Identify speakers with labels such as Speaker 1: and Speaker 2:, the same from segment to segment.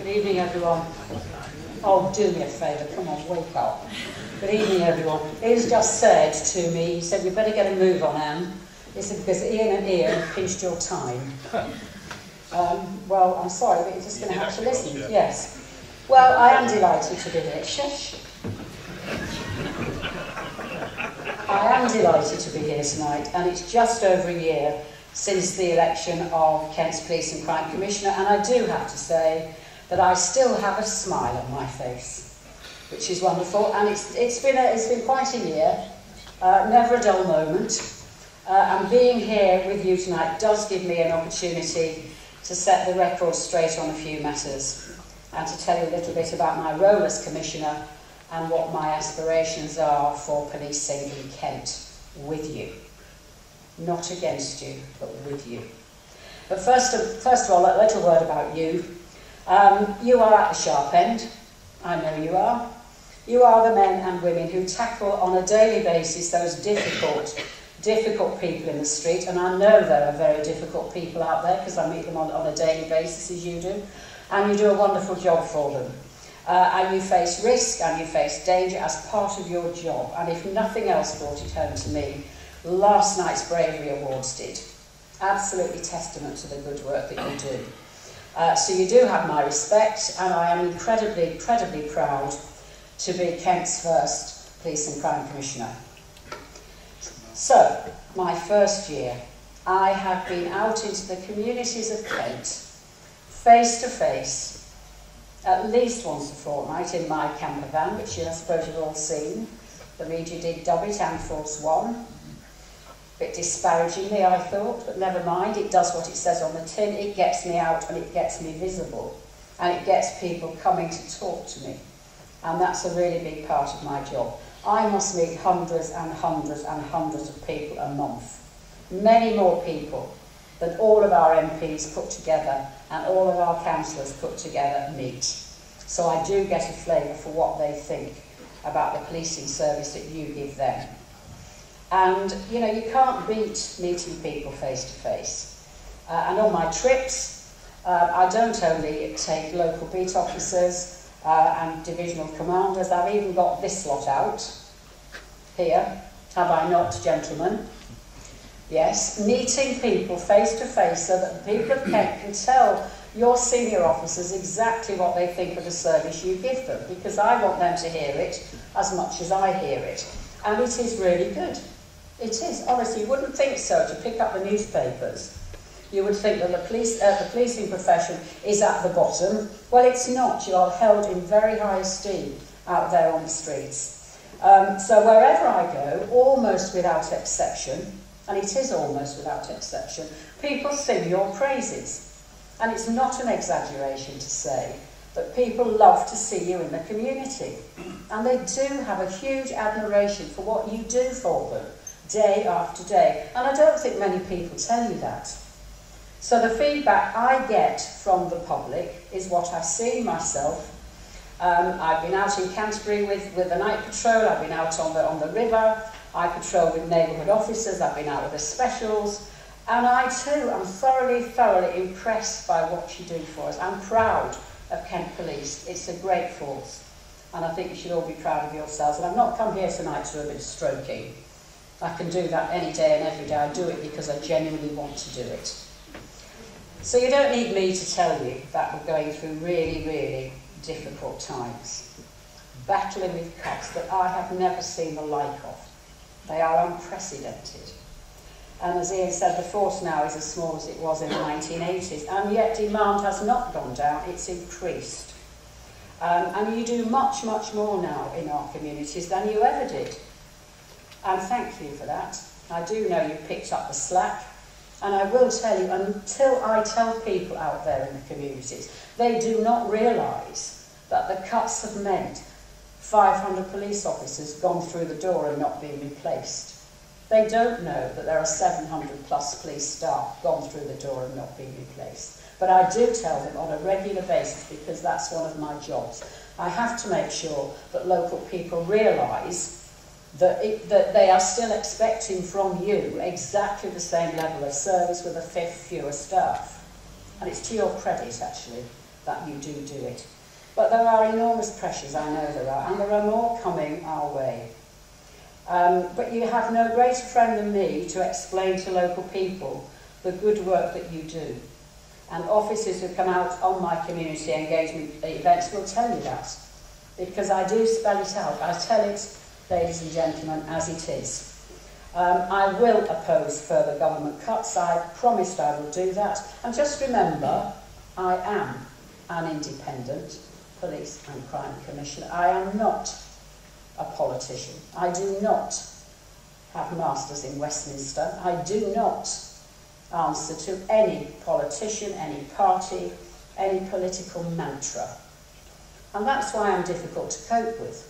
Speaker 1: Good evening, everyone. Oh, do me a favour, come on, wake up. Good evening, everyone. Ian's just said to me, he said, we better get a move on, Anne. He said, because Ian and Ian pinched your time. Well, I'm sorry, but you're just going to have to listen. Yes. Well, I am delighted to be here. Shush. I am delighted to be here tonight, and it's just over a year since the election of Kent's Police and Crime Commissioner, and I do have to say that I still have a smile on my face, which is wonderful. And it's been quite a year, never a dull moment. And being here with you tonight does give me an opportunity to set the record straight on a few matters, and to tell you a little bit about my role as Commissioner and what my aspirations are for policing in Kent with you. Not against you, but with you. But first of all, a little word about you. You are at the sharp end. I know you are. You are the men and women who tackle on a daily basis those difficult people in the street, and I know there are very difficult people out there because I meet them on a daily basis, as you do, and you do a wonderful job for them. And you face risk and you face danger as part of your job, and if nothing else brought it home to me, last night's Bravery Awards did. Absolutely testament to the good work that you do. So you do have my respect, and I am incredibly proud to be Kent's first Police and Crime Commissioner. So, my first year, I have been out into the communities of Kent, face to face, at least once a fortnight in my camper van, which I suppose you've all seen. The media did dub it Anforce 1. A bit disparagingly, I thought, but never mind, it does what it says on the tin. It gets me out and it gets me visible, and it gets people coming to talk to me, and that's a really big part of my job. I must meet hundreds and hundreds and hundreds of people a month, many more people than all of our MPs put together and all of our councillors put together meet. So I do get a flavour for what they think about the policing service that you give them. And, you know, you can't beat meeting people face to face. And on my trips, I don't only take local beat officers and divisional commanders, I've even got this lot out here. Have I not, gentlemen? Yes, meeting people face to face so that the people of Kent can tell your senior officers exactly what they think of the service you give them, because I want them to hear it as much as I hear it. And it is really good. It is, honestly, you wouldn't think so to pick up the newspapers. You would think that the policing profession is at the bottom. Well, it's not. You are held in very high esteem out there on the streets. So wherever I go, almost without exception, and it is almost without exception, people sing your praises. And it's not an exaggeration to say that people love to see you in the community. And they do have a huge admiration for what you do for them, day after day. And I don't think many people tell you that. So the feedback I get from the public is what I see myself. I've been out in Canterbury with the night patrol, I've been out on the river, I patrol with neighbourhood officers, I've been out with the specials, and I too am thoroughly impressed by what you do for us. I'm proud of Kent Police. It's a great force, and I think you should all be proud of yourselves. And I've not come here tonight to do a bit of stroking. I can do that any day and every day. I do it because I genuinely want to do it. So you don't need me to tell you that we're going through really difficult times, battling with cuts that I have never seen the like of. They are unprecedented. And as Ian said, the force now is as small as it was in the 1980s, and yet demand has not gone down, it's increased. And you do much more now in our communities than you ever did. And thank you for that. I do know you picked up the slack. And I will tell you, until I tell people out there in the communities, they do not realise that the cuts have meant 500 police officers gone through the door and not being replaced. They don't know that there are 700 plus police staff gone through the door and not being replaced. But I do tell them on a regular basis because that's one of my jobs. I have to make sure that local people realise that they are still expecting from you exactly the same level of service with a fifth fewer staff. And it's to your credit, actually, that you do it. But there are enormous pressures, I know there are, and there are more coming our way. But you have no greater friend than me to explain to local people the good work that you do. And officers who come out on my community engagement events will tell you that, because I do spell it out. I tell it, ladies and gentlemen, as it is. I will oppose further government cuts. I promised I will do that. And just remember, I am an independent police and crime commissioner. I am not a politician. I do not have masters in Westminster. I do not answer to any politician, any party, any political mantra. And that's why I'm difficult to cope with.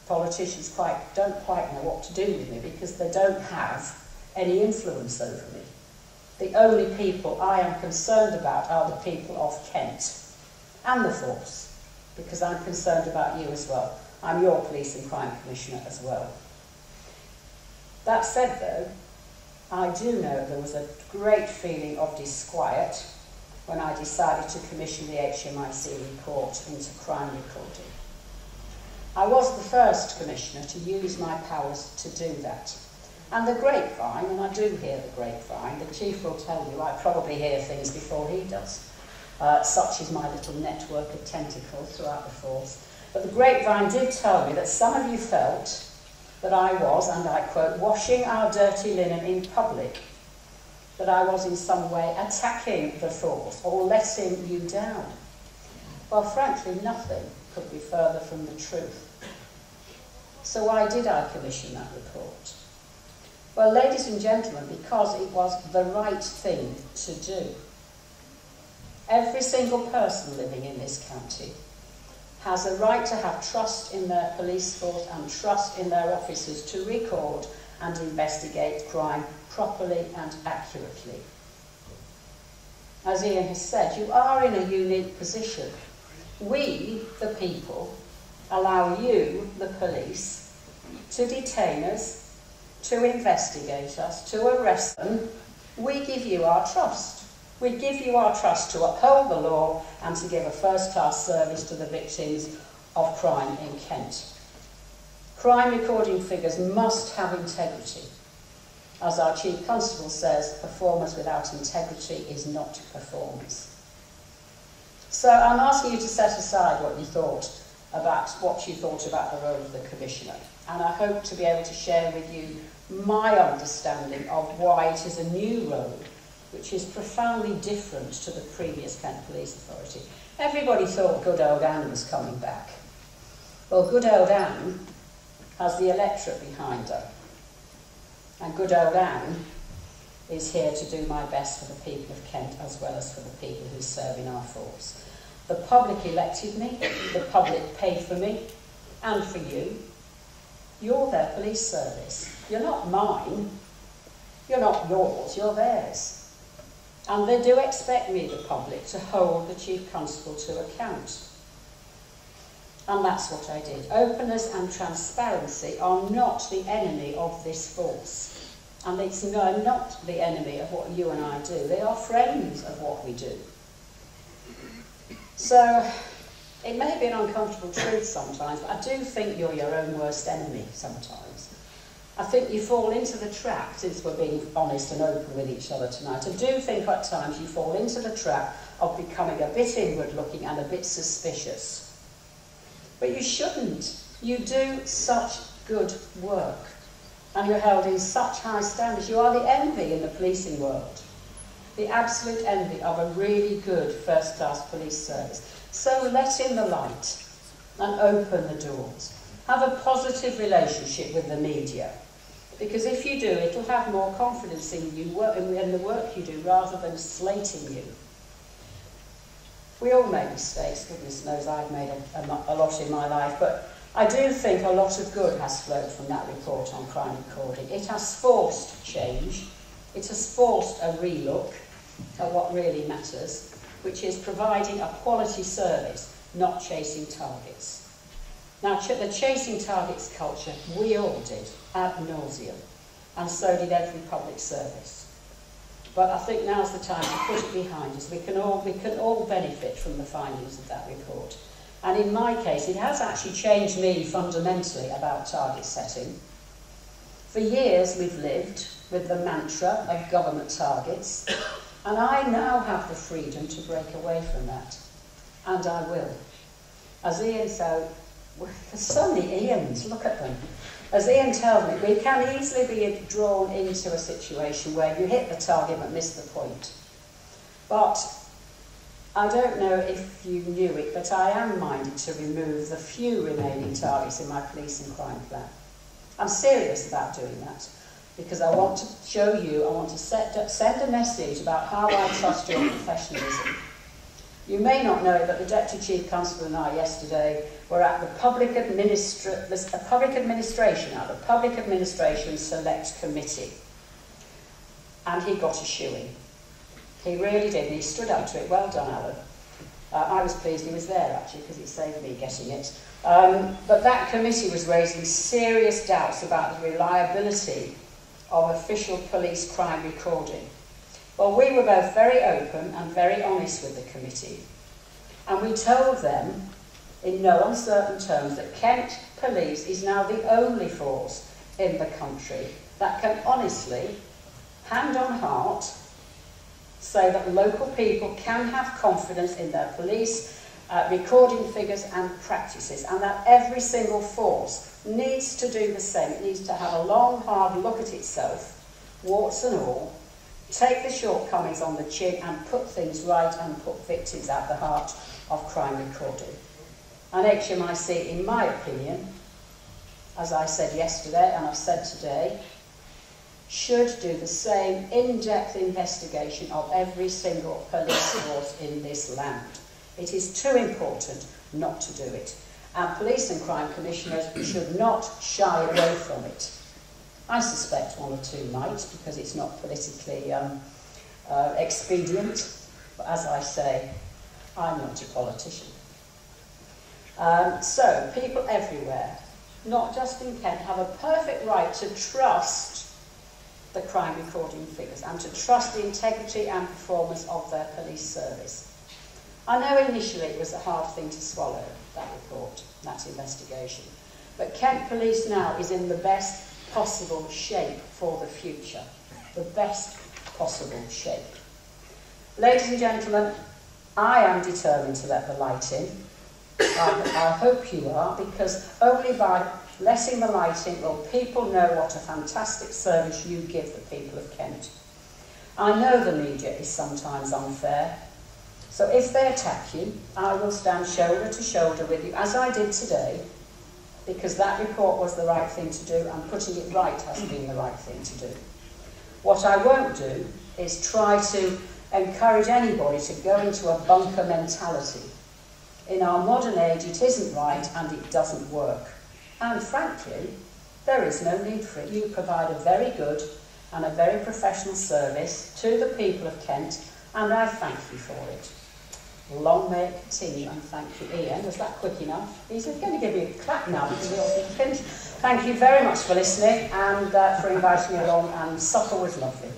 Speaker 1: Politicians don't quite know what to do with me because they don't have any influence over me. The only people I am concerned about are the people of Kent and the force, because I'm concerned about you as well. I'm your police and crime commissioner as well. That said, though, I do know there was a great feeling of disquiet when I decided to commission the HMIC report into crime recording. I was the first commissioner to use my powers to do that. And the grapevine, and I do hear the grapevine, the chief will tell you I probably hear things before he does. Such is my little network of tentacles throughout the force. But the grapevine did tell me that some of you felt that I was, and I quote, washing our dirty linen in public, that I was in some way attacking the force or letting you down. Well, frankly, nothing could be further from the truth. So why did I commission that report? Well, ladies and gentlemen, because it was the right thing to do. Every single person living in this county has a right to have trust in their police force and trust in their officers to record and investigate crime properly and accurately. As Ian has said, you are in a unique position. We, the people, allow you, the police, to detain us, to investigate us, to arrest them. We give you our trust. We give you our trust to uphold the law and to give a first-class service to the victims of crime in Kent. Crime recording figures must have integrity. As our Chief Constable says, performance without integrity is not performance. So I'm asking you to set aside what you thought about the role of the Commissioner. And I hope to be able to share with you my understanding of why it is a new role, which is profoundly different to the previous Kent Police Authority. Everybody thought good old Anne was coming back. Well, good old Anne has the electorate behind her. And good old Anne is here to do my best for the people of Kent as well as for the people who serve in our force. The public elected me, the public paid for me, and for you. You're their police service. You're not mine. You're not yours, you're theirs. And they do expect me, the public, to hold the Chief Constable to account. And that's what I did. Openness and transparency are not the enemy of this force. And it's not the enemy of what you and I do. They are friends of what we do. So, it may be an uncomfortable truth sometimes, but I do think you're your own worst enemy sometimes. I think you fall into the trap, since we're being honest and open with each other tonight, I do think at times you fall into the trap of becoming a bit inward-looking and a bit suspicious. But you shouldn't. You do such good work, and you're held in such high standards. You are the envy in the policing world, the absolute envy of a really good first-class police service. So let in the light and open the doors. Have a positive relationship with the media, because if you do, it'll have more confidence in you and the work you do rather than slating you. We all make mistakes, goodness knows I've made a lot in my life, but I do think a lot of good has flowed from that report on crime recording. It has forced change, it has forced a relook at what really matters, which is providing a quality service, not chasing targets. Now, the chasing targets culture, we all did, ad nauseum, and so did every public service. but I think now's the time to put it behind us. We can all benefit from the findings of that report. And in my case, it has actually changed me fundamentally about target setting. For years, we've lived with the mantra of government targets, and I now have the freedom to break away from that. And I will. As Ian said, there's so many Ians, look at them. As Ian tells me, we can easily be drawn into a situation where you hit the target but miss the point. But I don't know if you knew it, but I am minded to remove the few remaining targets in my police and crime plan. I'm serious about doing that because I want to show you, I want to send a message about how I trust your professionalism. You may not know it, but the Deputy Chief Constable and I yesterday were at the Public Administration Select Committee, and he got a shoeing. He really did, and he stood up to it. Well done, Alan. I was pleased he was there, actually, because it saved me getting it. But that committee was raising serious doubts about the reliability of official police crime recording. Well, we were both very open and very honest with the committee, and we told them in no uncertain terms that Kent Police is now the only force in the country that can honestly, hand on heart, say that local people can have confidence in their police recording figures and practices, and that every single force needs to do the same. It needs to have a long, hard look at itself, warts and all, take the shortcomings on the chin and put things right and put victims at the heart of crime recording. And HMIC, in my opinion, as I said yesterday and I've said today, should do the same in-depth investigation of every single police force in this land. It is too important not to do it. And police and crime commissioners should not shy away from it. I suspect one or two might, because it's not politically expedient. But as I say, I'm not a politician. So people everywhere, not just in Kent, have a perfect right to trust the crime recording figures and to trust the integrity and performance of their police service. I know initially it was a hard thing to swallow, that report, that investigation. But Kent Police now is in the best possible shape for the future. The best possible shape. Ladies and gentlemen, I am determined to let the light in. I hope you are, because only by letting the light in will people know what a fantastic service you give the people of Kent. I know the media is sometimes unfair, so if they attack you, I will stand shoulder to shoulder with you, as I did today, because that report was the right thing to do and putting it right has been the right thing to do. What I won't do is try to encourage anybody to go into a bunker mentality. In our modern age, it isn't right and it doesn't work. And frankly, there is no need for it. You provide a very good and a very professional service to the people of Kent, and I thank you for it. Long may it continue, and thank you, Ian. Was that quick enough? He's going to give me a clap now because we ought to finish. Thank you very much for listening and for inviting me along, and supper was lovely.